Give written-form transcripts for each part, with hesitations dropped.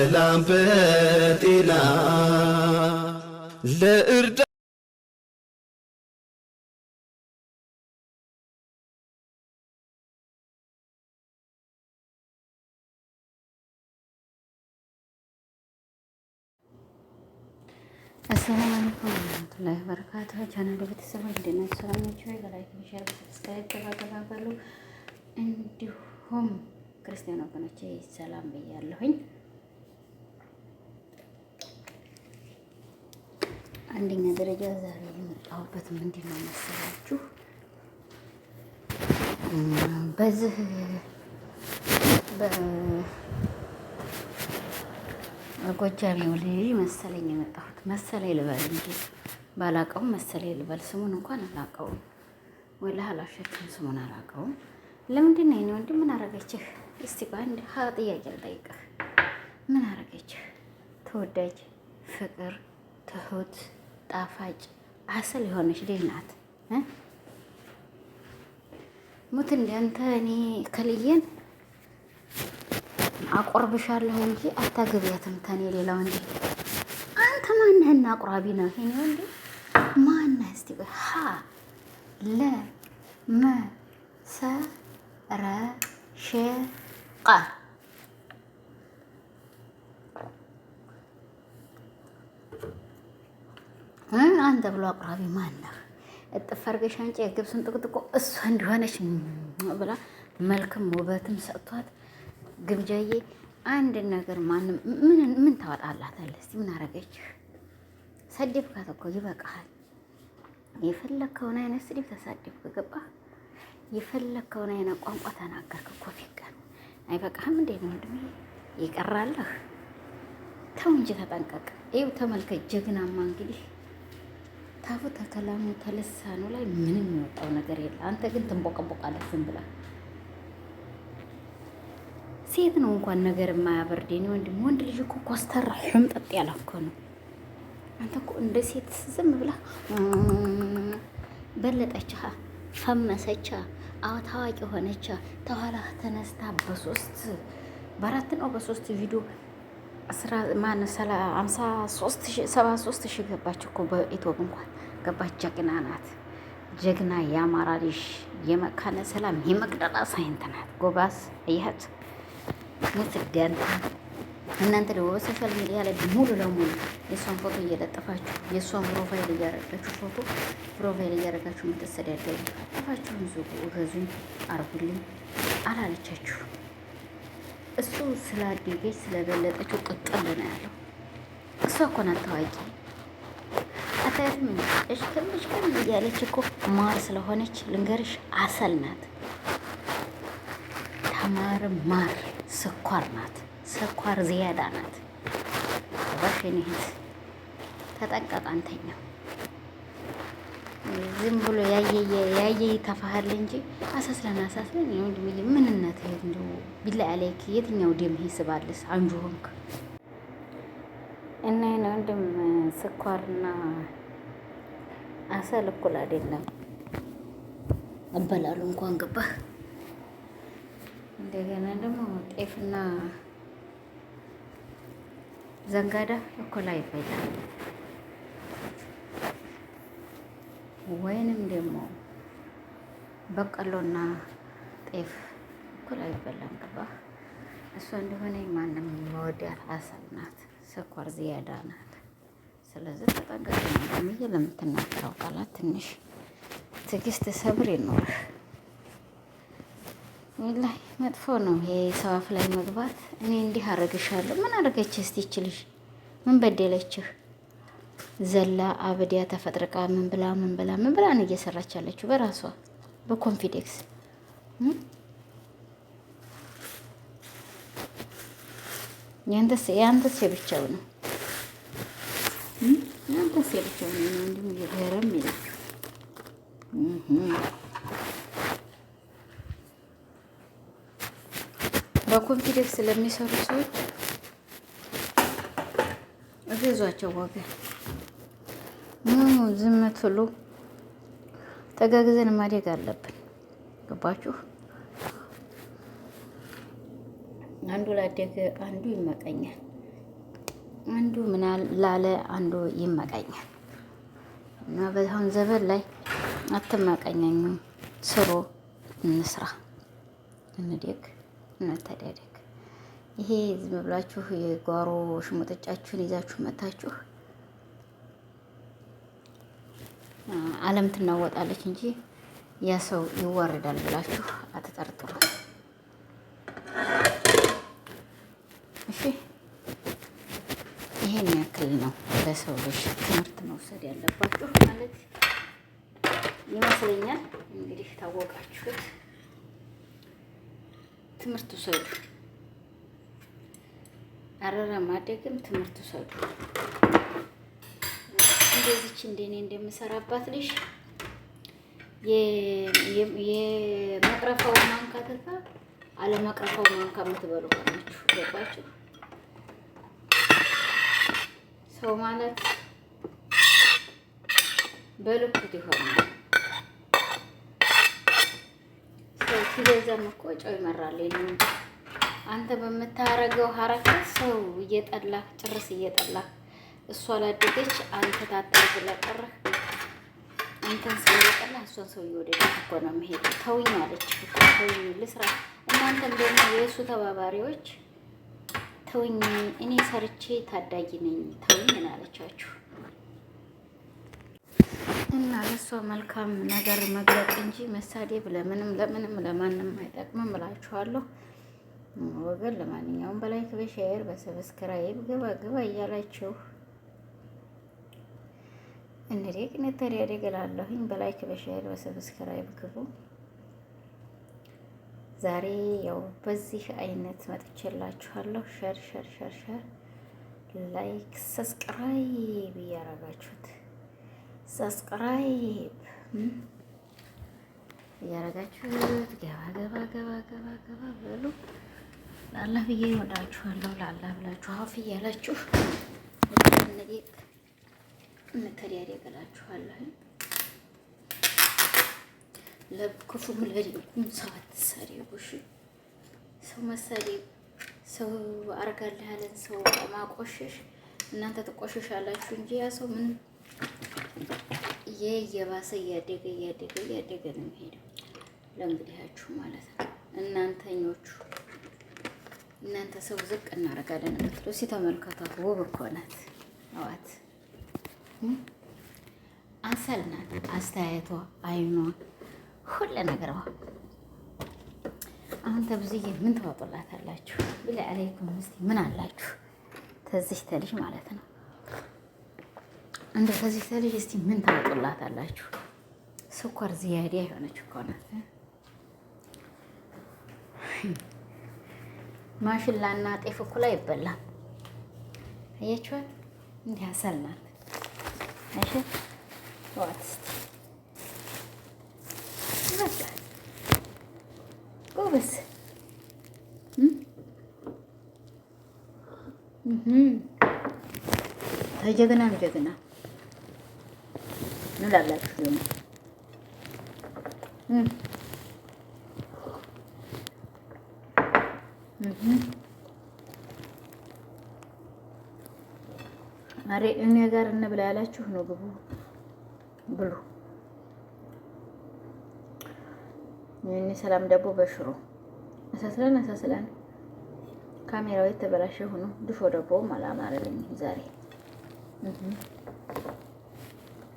በሰላም በጤና ለእርዳ አሰላሙ አለይኩም ወራህመቱላሂ ወበረካቱሁ። ቻናሌ ቤተሰቦች እንዴት ናችሁ? ሰላም ናችሁ? በላይክ ሼር በሰብስክራይብ ተባበሉ። እንዲሁም ክርስቲያን ወገኖቼ ሰላም ብያለሁኝ። አንደኛ ደረጃ ዛሬ የመጣሁበት ምንድን ነው መሰላችሁ? በዚህ ጎጃሜው ልጅ መሰለኝ የመጣሁት መሰለኝ ልበል እንጂ ባላቀውም መሰለኝ ልበል። ስሙን እንኳን አላቀውም፣ ወላሂ አላሸትም፣ ስሙን አላቀውም። ለምንድን ነው የኔ ወንድም ምን አረገችህ? እስቲ በአንድ ጥያቄ ልጠይቅህ። ምን አረገችህ? ተወዳጅ፣ ፍቅር፣ ትሁት፣ ጣፋጭ፣ አሰል የሆነች ልጅ ናት። ሙት እንዳንተ እኔ ከልየን አቆርብሻለሁ እንጂ አታገቢያትም። ተኔ ሌላ ወንድ አንተ ማንህና አቁራቢ ነው? ይሄ ወንድ ማንህ? እስቲ ሀ ለ መ ሰ ረ ሸ ቀ አንተ ብሎ አቁራቢ ማነህ? እጥፍ አድርገሽ አንቺ የገብሱን ጥቅጥቆ እሷ እንደሆነች ብላ መልክም ውበትም ሰጥቷት ግምጃዬ አንድ ነገር ማንም ምን ታወጣላታለህ? እስቲ ምን አረገችህ? ሰደብካት እኮ ይበቃሃል። የፈለከውን አይነት ስድብ ተሳደብክ፣ ገባህ? የፈለከውን አይነት ቋንቋ ተናገርክ እኮ ፊቀን አይበቃህም እንዴ? ነው ወንድሜ ይቀራለህ። ተው እንጂ ተጠንቀቅ። ይኸው ተመልከት፣ ጀግናማ እንግዲህ ታፉ ተከላሙ ተለሳኑ ላይ ምንም የወጣው ነገር የለ። አንተ ግን ትንቦቀቦቃለህ ዝም ብላ። ሴት ነው እንኳን ነገር የማያበርድ የኔ ወንድም። ወንድ ልጅ እኮ ኮስተር ሕምጠጥ ያለ እኮ ነው። አንተ እኮ እንደ ሴት ዝም ብላ በለጠችሃ፣ ፈመሰቻ፣ አዎ ታዋቂ ሆነቻ። ተኋላ ተነስታ በአራት ነው በሶስት ቪዲዮ 73 ሺህ ገባች እኮ በኢትዮብ እንኳን ገባች። ጀግና ናት። ጀግና የአማራ ልጅ የመካነ ሰላም የመቅደላ ሳይንት ናት። ጎባስ እያት ሙትደንታ እናንተ ደግሞ በሶሻል ሚዲያ ላይ ሙሉ ለሙሉ የእሷን ፎቶ እየለጠፋችሁ የእሷን ፕሮፋይል እያረጋችሁ ፕሮፋይል እያረጋችሁ የምትሰዳደሩ ጠፋችሁን ዙቁ፣ እገዙኝ፣ አርጉልኝ አላለቻችሁ። እሱ ስላደገች ስለበለጠችው ቅጥል ነው ያለው። እሷ እኮ ናት ታዋቂ። አታያትም እንጂ እሽክም እያለች እኮ ማር ስለሆነች ልንገርሽ፣ አሰል ናት። ተማር ማር ስኳር ናት። ስኳር ዝያዳ ናት። ባሽን ይሄት ተጠንቀቅ። አንተኛ ዝም ብሎ ያየ ይተፋሃል እንጂ አሳስለን ወንድም ምንነት ይሄ እንደው ቢላ አለይክ የትኛው ደም ይስባልስ? አንጁ ሆንክ እና የኔ ወንድም ስኳርና አሰል እኩል አይደለም አበላሉ እንኳን ገባህ። እንደገና ደግሞ ጤፍና ዘንጋዳ እኩል አይበላም። ወይንም ደግሞ በቀሎና ጤፍ እኩል አይበላም። ገባህ? እሷ እንደሆነ ማንም መወዳት አሰል ናት። ስኳር ዝያዳ ናት። ስለዚህ ተጠንቀቅ። እንደምዬ ለምትናገረው ቃላት ትንሽ ትዕግስት፣ ሰብር ይኖርህ። ወላሂ መጥፎ ነው ይሄ ሰው አፍ ላይ መግባት። እኔ እንዲህ አረግሻለሁ። ምን አረገችህ? እስቲ ይችልሽ ምን በደለችህ? ዘላ አብዲያ ተፈጥርቃ ምን ብላ ነው እየሰራች ያለችው? በራሷ በኮንፊደንስ ያንተስ የብቻው ነው። ያንተስ የብቻው ነው። እንዲሁ እየገረም ይላል። በኮንፊደንስ ስለሚሰሩ ሰዎች እገዟቸው ወገን። ዝም ትሉ ተጋግዘን ማደግ አለብን። ገባችሁ? አንዱ ላደገ አንዱ ይመቀኛል። አንዱ ምን ላለ አንዱ ይመቀኛል። እና በአሁን ዘመን ላይ አትመቀኛኙ፣ ስሩ፣ እንስራ፣ እንደግ፣ እንተዳደግ። ይሄ ዝም ብላችሁ የጓሮ ሽሙጥጫችሁን ይዛችሁ መታችሁ ዓለም ትናወጣለች እንጂ ያ ሰው ይዋረዳል ብላችሁ አትጠርጥሩ። እሺ፣ ይሄን ያክል ነው ለሰው ልጅ ትምህርት መውሰድ ያለባችሁ ማለት ይመስለኛል። እንግዲህ ታወቃችሁት፣ ትምህርት ውሰዱ። አረራ ማደግም ትምህርት ውሰዱ። እንደዚች እንደኔ እንደምሰራባት ልጅ የመቅረፋው ማንካ ትታ አለመቅረፋው ማንካ የምትበሉ ናችሁ። ገባችሁ? ሰው ማለት በልኩት ይሆናል። ሰው ሲበዛም እኮ ጨው ይመራል ነው እንጂ አንተ በምታረገው ሀረከት ሰው እየጠላህ ጭርስ እየጠላህ እሷ ላደገች አንተ ታታር ስለቀረህ አንተን ሰው እየጠላህ እሷን ሰው እየወደደች እኮ ነው የምሄደው። ተውኝ አለች እኮ ተውኝ ልስራ። እናንተም ደግሞ የእሱ ተባባሪዎች ተውኝ፣ እኔ ሰርቼ ታዳጊ ነኝ ተውኝ አለቻችሁ። እና ለእሷ መልካም ነገር መግለጥ እንጂ መሳደብ ለምንም ለማንም አይጠቅምም እላችኋለሁ ወገን። ለማንኛውም በላይክ በሼር በሰብስክራይብ ገባ እያላችሁ እንዴት ነተሪያደ ገላለሁኝ። በላይክ በሼር በሰብስክራይብ ግቡ። ዛሬ ያው በዚህ አይነት መጥቼላችኋለሁ። ሸር ላይክ ሰብስክራይብ እያረጋችሁት ሰብስክራይብ እያረጋችሁት ገባ በሉ። ለአላህ ብዬ እወዳችኋለሁ። ለአላህ ብላችሁ አፍ እያላችሁ እንዴት እንተዳደግላችኋለሁ። ለክፉም ለደጉም ሰው አትሳደቡ። እሺ፣ ሰው መሳደብ ሰው አርጋለህ ያለን ሰው ማቆሸሽ እናንተ ትቆሸሻላችሁ እንጂ ያ ሰው ምን የባሰ እያደገ ነው የሚሄደው። ለእንግዲያችሁ ማለት ነው። እናንተ ሰው ዝቅ እናደርጋለን የምትሉ ሲተመልከቷት ውብ እኮ ናት። አዋት አሰል ናት። አስተያየቷ፣ አይኗ፣ ሁሉ ነገርዋ። አሁን ተብዝዬ ምን ተዋጡላታላችሁ? ቢላ አለይኩም እስቲ ምን አላችሁ? ተዚህ ተልጅ ማለት ነው። እንደ ተዚህ ተልጅ እስቲ ምን ተዋጡላታላችሁ? ስኳር ዝያዳ የሆነች እኮ ናት። ማሽላና ጤፍ እኩል አይበላም። አያችኋት? እንዲህ አሰል ናት። እሺ ዋት በቃ ጎበዝ ተጀግናም ጀግና እንላላችሁ ደግሞ አሬ እኔ ጋር እንብላ ያላችሁ ነው። ግቡ ብሉ። የኔ ሰላም ዳቦ በሽሮ አሳስለን ካሜራው የተበላሸ ሆኖ ድፎ ዳቦ አላማረልኝ ዛሬ።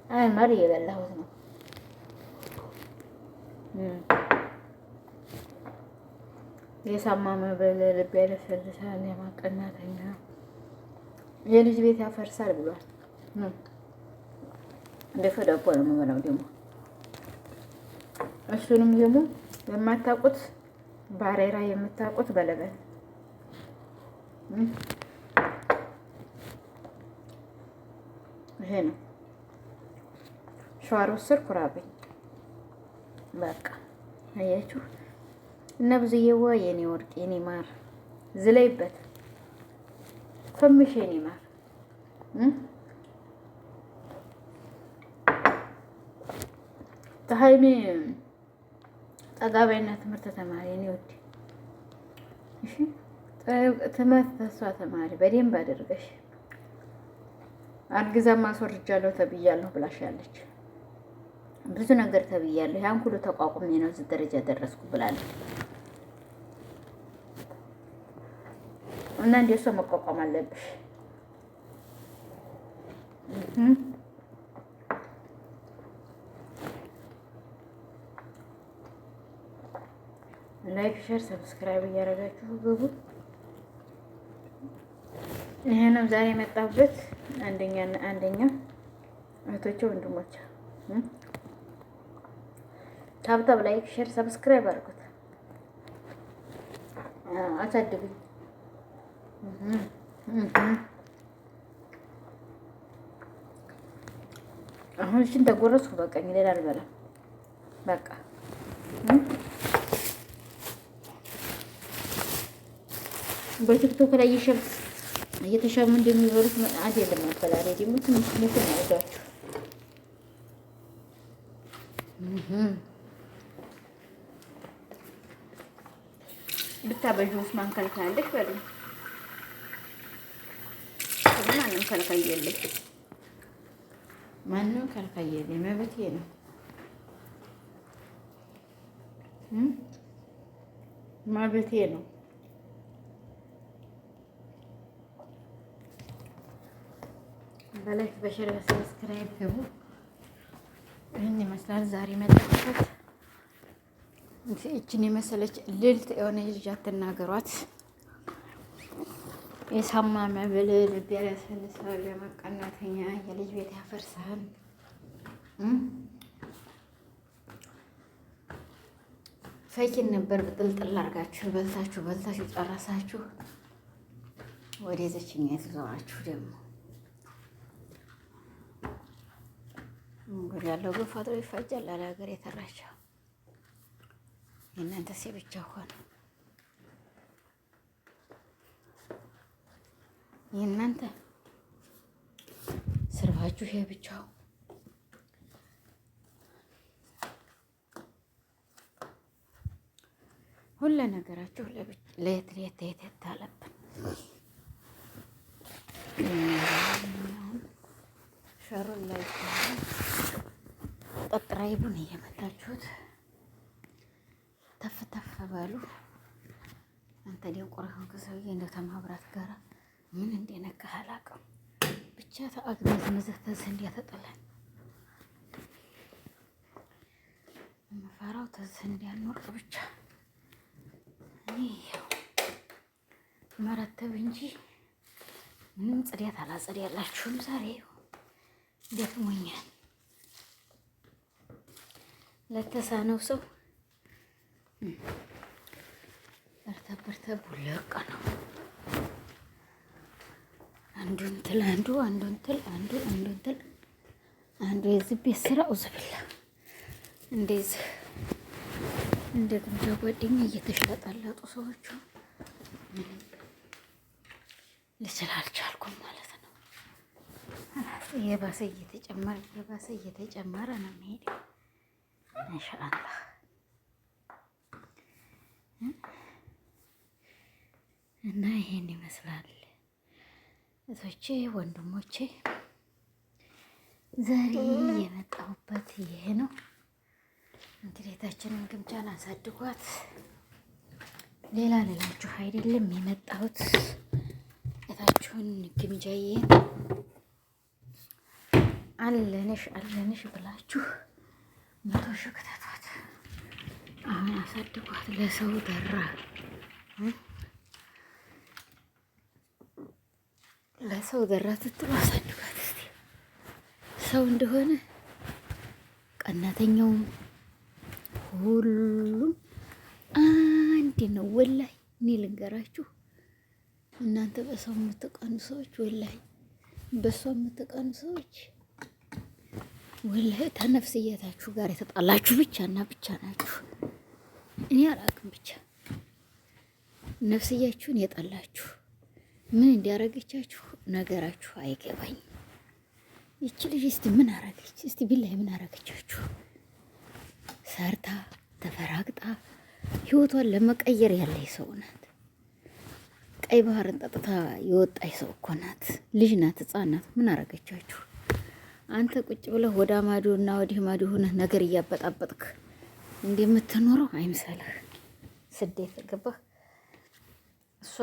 አይ ማር እየበላሁት ነው። የሳማ መበል ልብ ያለፈልሳል፣ የማቀናተኛ የልጅ ቤት ያፈርሳል ብሏል። ድፎ ዳቦ ነው የምበላው ደግሞ እሱንም ደግሞ የማታውቁት ባሬራ የምታውቁት በለበል ይሄ ነው። ሸዋሮ ስር ኩራብኝ በቃ አያችሁ። እና ብዙዬዋ የኔ ወርቅ የኔ ማር ዝለይበት ፈምሽ የኔ ማር ተሃይሜ ጠጋባይና ትምህርት ተማሪ እኔ ወዲ እሺ፣ ትምህርት ተሷ ተማሪ በደንብ አድርገሽ አርግዛም አስወርጃለሁ ተብያለሁ ብላሻለች። ብዙ ነገር ተብያለሁ፣ ያን ሁሉ ተቋቁሜ ነው እዚህ ደረጃ ደረስኩ ብላለች። እና እንደሷ መቋቋም አለብሽ። ላይክ፣ ሼር፣ ሰብስክራይብ እያደረጋችሁ ግቡ። ይሄ ነው ዛሬ የመጣሁበት አንደኛ እህቶቼ ወንድሞቼ፣ ታብታብ ላይክ ሼር ሰብስክራይብ አድርጉት፣ አሳድጉኝ። አሁን እሺን ተጎረስኩ፣ በቃኝ፣ ሌላ አልበላም። በቃ በቲክቶክ ላይ እየተሻሙ እንደሚበሉት አይደለም አበላሌ። ደግሞ ትንሽ ነው ያዛችሁ። ብታበዥውስ ማን ከልካለች? በሉ ማንም ከልካይ የለም፣ ማንም ከልካይ የለም። መብቴ ነው። መብቴ ነው። በላይክ በሸር በሰብስክራይብ ግቡ። ይህን ይመስላል ዛሬ መጣሁበት። እችን የመሰለች ልዕልት የሆነ ልጅ አትናገሯት። የሳማ መብል ልብ ያለሰልሳል፣ የመቀናተኛ የልጅ ቤት ያፈርሳል። ፈኪን ነበር ብጥልጥል አድርጋችሁ በልታችሁ ጨረሳችሁ። ወደ ዘችኛ የተዘዋችሁ ደግሞ እንግዲህ ያለው ግን ፈጥሮ ይፋጃል። አለ ሀገር የተራቸው የእናንተ ሴ ብቻ ሆነ። የእናንተ ስርባችሁ ይሄ ብቻው ሁሉ ነገራችሁ ለየት አለብን። ሸሩን ላይ ጠጥራይቡን እየመታችሁት ተፍ ተፍ በሉ። አንተ ደንቆረህን ከሰውዬ እንደው ተማብራት ጋር ምን እንደነካህ አላውቅም። ብቻ ተአግመዝ መዘተዝ እንዲያተጠለን መፈራው ተዝ እንዲያኖር ብቻ ይሄው መረተብ እንጂ ምንም ጽዳት አላጸድ ያላችሁም ዛሬ ደክሞኛል። ለተሳነው ሰው እርተብ ለቀ ነው። አንዱን ትል አንዱ የዚህ ቤት ስራ ውዝብላ እንደዚህ እንደ ግምጃ ጓደኛ እየተሽለጠለጡ ሰዎቹ ልችል አልቻልኩም ማለት ነው። የባሰ እየተጨመረ ነው የሚሄደው። ኢንሻአላህ እና ይሄን ይመስላል እቶቼ ወንድሞቼ፣ ዛሬ የመጣሁበት ይሄ ነው። እንግዲህ የታችንን ግምጃን አሳድጓት። ሌላ ልላችሁ አይደለም የመጣሁት። የታችሁን ግምጃዬን አለንሽ ብላችሁ 100 ሺህ ክተቷት። አሁን አሳድጓት። ለሰው ደራ ስትሉ አሳድጓት። እስቲ ሰው እንደሆነ ቀናተኛውም ሁሉም አንድ ነው። ወላሂ እኔ ልንገራችሁ፣ እናንተ በሰው የምትቀኑ ሰዎች፣ ወላሂ በሷ የምትቀኑ ሰዎች ወላሂ ተነፍስያታችሁ ጋር የተጣላችሁ ብቻና ብቻ ናችሁ። እኔ አላውቅም፣ ብቻ ነፍስያችሁን የጠላችሁ ምን እንዲያረገቻችሁ ነገራችሁ አይገባኝም። ይቺ ልጅ እስቲ ምን አረገች? እስቲ ቢላሂ ምን አረገቻችሁ? ሰርታ ተፈራግጣ ህይወቷን ለመቀየር ያለች ሰው ናት። ቀይ ባህርን ጠጥታ የወጣች ሰው እኮ ናት። ልጅ ናት፣ ህፃን ናት። ምን አረገቻችሁ? አንተ ቁጭ ብለህ ወደ ማዶ እና ወዲህ ማዶ ሆነህ ነገር እያበጣበጥክ እንደምትኖረው አይምሰልህ። ስደት ገባህ? እሷ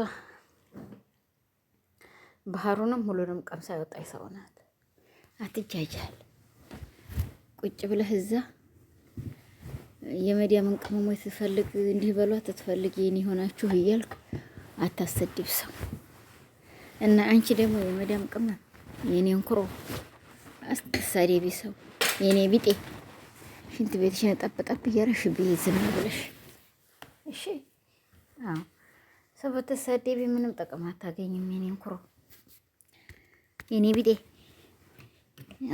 ባህሩንም ሁሉንም ቀምሳ የወጣች ሰው ናት። አትጃጃል። ቁጭ ብለህ እዛ የመዲያምን ቅመሞች ትፈልግ እንዲህ በሏት ትፈልግ የኔ ሆናችሁ እያልክ አታሰድብ ሰው እና አንቺ ደግሞ የመዲያም ቅመም የኔን ኩሮ አስተሳደቢ ሰው የኔ ቢጤ ሽንት ቤትሽን ጠብጠብ እያረሽ ብዬ ዝም ብለሽ እሺ። አዎ ሰው በተሳደቢ ምንም ጥቅም አታገኝም። የኔን ኩሮ የኔ ቢጤ።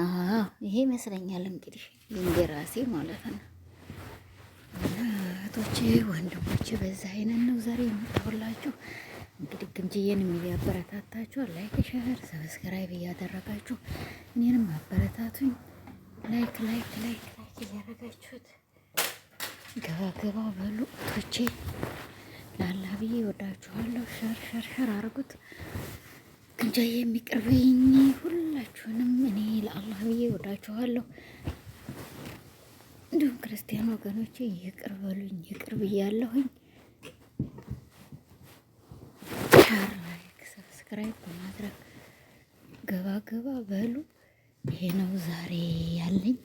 አዎ ይሄ ይመስለኛል እንግዲህ የራሴ ማለት ነው። እህቶቼ ወንድሞቼ በዛ አይነት ነው ዛሬ የመጣሁላችሁ። እንግዲህ ግምጅዬን የሚያበረታታችሁ ላይክ፣ ሼር፣ ሰብስክራይብ እያደረጋችሁ እኔንም አበረታቱኝ። ላይክ እያደረጋችሁት ገባ ገባ በሉ እህቶቼ። ላላህ ብዬ ወዳችኋለሁ። ሸር አድርጉት። ግምጃዬ የሚቀርበኝ ሁላችሁንም እኔ ለአላህ ብዬ ወዳችኋለሁ። እንዲሁም ክርስቲያን ወገኖቼ ይቅር በሉኝ፣ ይቅር ብያለሁኝ። ሸር፣ ላይክ፣ ሰብስክራይብ በማድረግ ገባ ገባ በሉ። ይሄ ነው ዛሬ ያለኝ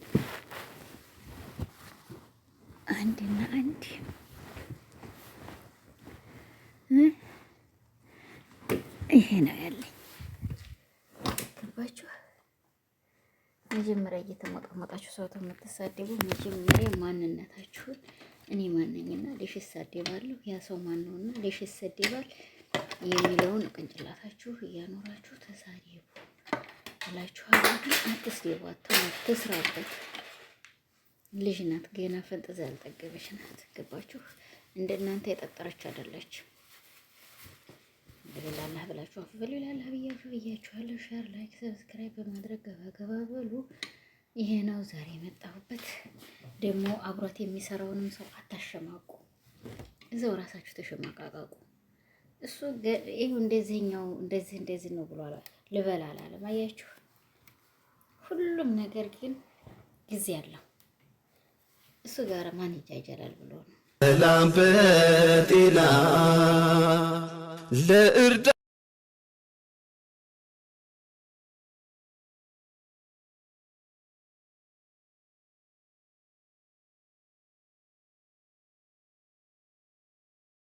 አንድና አንድ ይሄ ነው ያለኝ። ገባችሁ? መጀመሪያ እየተሞጣሞጣችሁ ሰው የምትሳደቡ መጀመሪያ ማንነታችሁን እኔ ማንኝና ሌሽ እሳደባለሁ ያ ሰው ማን ነውና ሌሽ ይሰደባል የሚለውን ቅንጭላታችሁ እያኖራችሁ ተሳደቡ እላችኋለሁ። ግን አትስደቧት፣ ትስራበት። ልጅ ናት ገና ፈንጥዛ ያልጠገበች ናት። ገባችሁ? እንደናንተ የጠጠረች አይደለችም። ለላህ ብላችሁ አፍበሉ ለላህ ብያችኋለሁ። ሼር ላይክ ሰብስክራይብ በማድረግ ገባ በሉ። ይሄ ነው ዛሬ የመጣሁበት። ደግሞ አብሯት የሚሰራውንም ሰው አታሸማቁ። እዛው ራሳችሁ ተሸማቃቃቁ። እሱ ይሄው እንደዚህኛው እንደዚህ ነው ብሏል። ልበላ አላለም። አያችሁ? ሁሉም ነገር ግን ጊዜ አለው። እሱ ጋር ማን ይጃጃላል ብሎ ነው። ሰላም በጤና ለእርዳ